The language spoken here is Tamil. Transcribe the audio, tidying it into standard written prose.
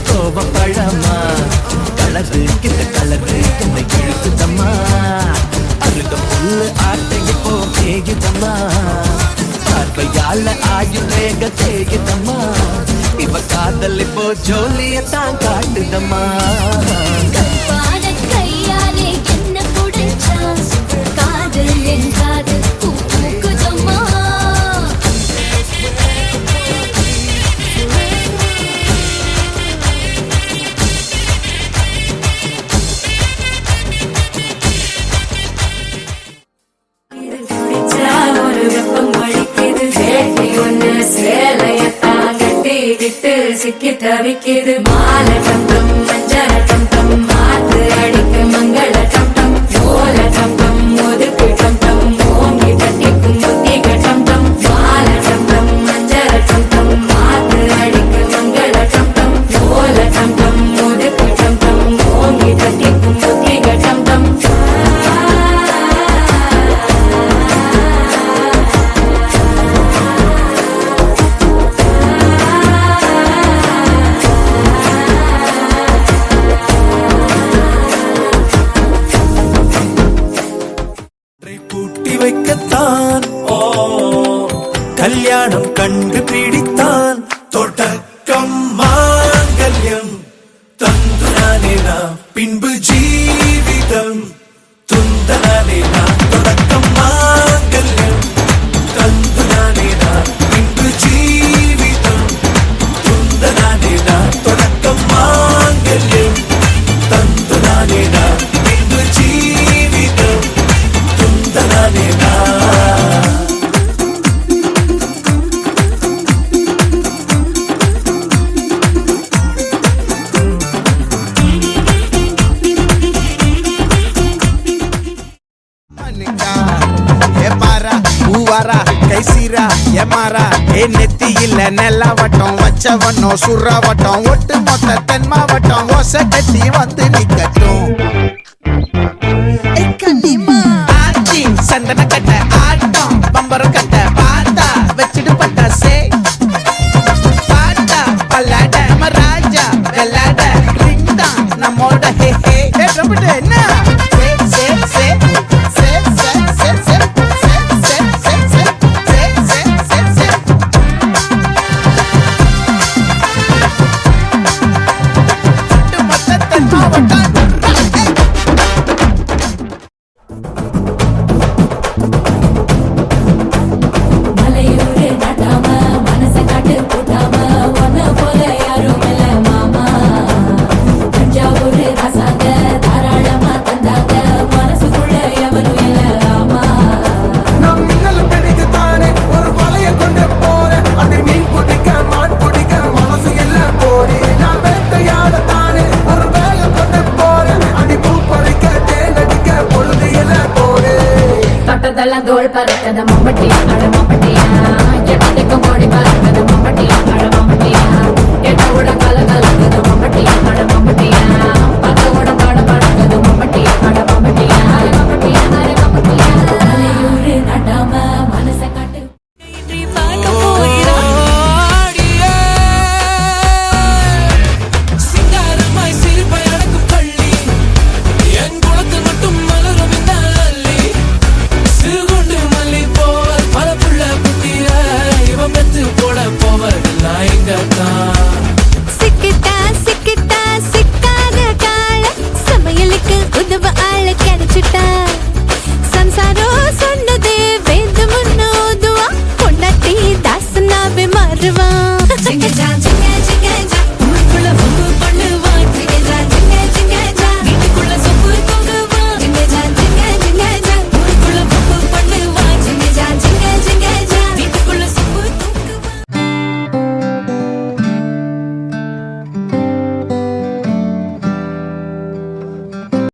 கோபப்பழமா கலரு கிட்ட கலரு என்னை கிழக்குதம்மா அருக புல்லு ஆட்டைக்கு போ தேயுதம்மா பார்வையால ஆயுள் வேக தேயுதம்மா இவ காதல் இப்போ ஜோலியத்தான் காட்டுதம்மா கையாலே என்ன புடிச்சா காதல் என் காதல் பூக்குதம்மா சிக்கி தவிக்கிது மால டம்டம் மஞ்சள டம்டம் மாத்து அடிக்கு மங்கள டம்டம் ஓல டம்டம் ஒதுக்கு டம்டம் ஓங்கி தட்டிக்கும் புத்திக டம்டம் மால டம்டம் மஞ்சள டம்டம் மாத்து அடிக்கு மங்கள டம்டம் ஓல டம்டம் ஒதுக்கு டம்டம் ஓங்கி தட்டிக்கும் புத்திக டம்டம் வைக்கத்தான் கல்யாணம் கண்டு பிடித்தான் தொடக்கம் மாங்கல்யம் தந்துனானே நாம் பின்பு ஜீவிதம் துந்தனானே நாம் தொடக்கம் மாங்கல்யம் தந்துனானே நாம் பின்பு ஜீவிதம் துந்தனானே நாம் தொடக்கம் மாங்கல்யம் தந்துனானே நாம் பின்பு ஜீவிதம் துந்தனானே நாம் நெத்தியில நெல்லவட்டம் வச்சவனோ சுறவட்டம் ஒட்டு மொத்த தென் மாவட்டம் ஓசை கட்டி வந்து நிக்கட்டும் சந்தன கட்ட ஆட்டம் பம்பரம் கட்ட பாட்டா வச்சிட்டு பட்டாசே பாட்டா பல்லாட நம்ம ராஜா வெள்ளாட ரிங்டா நம்மோட ஹே ஹே என்ன மாவட்டம் கமட்டி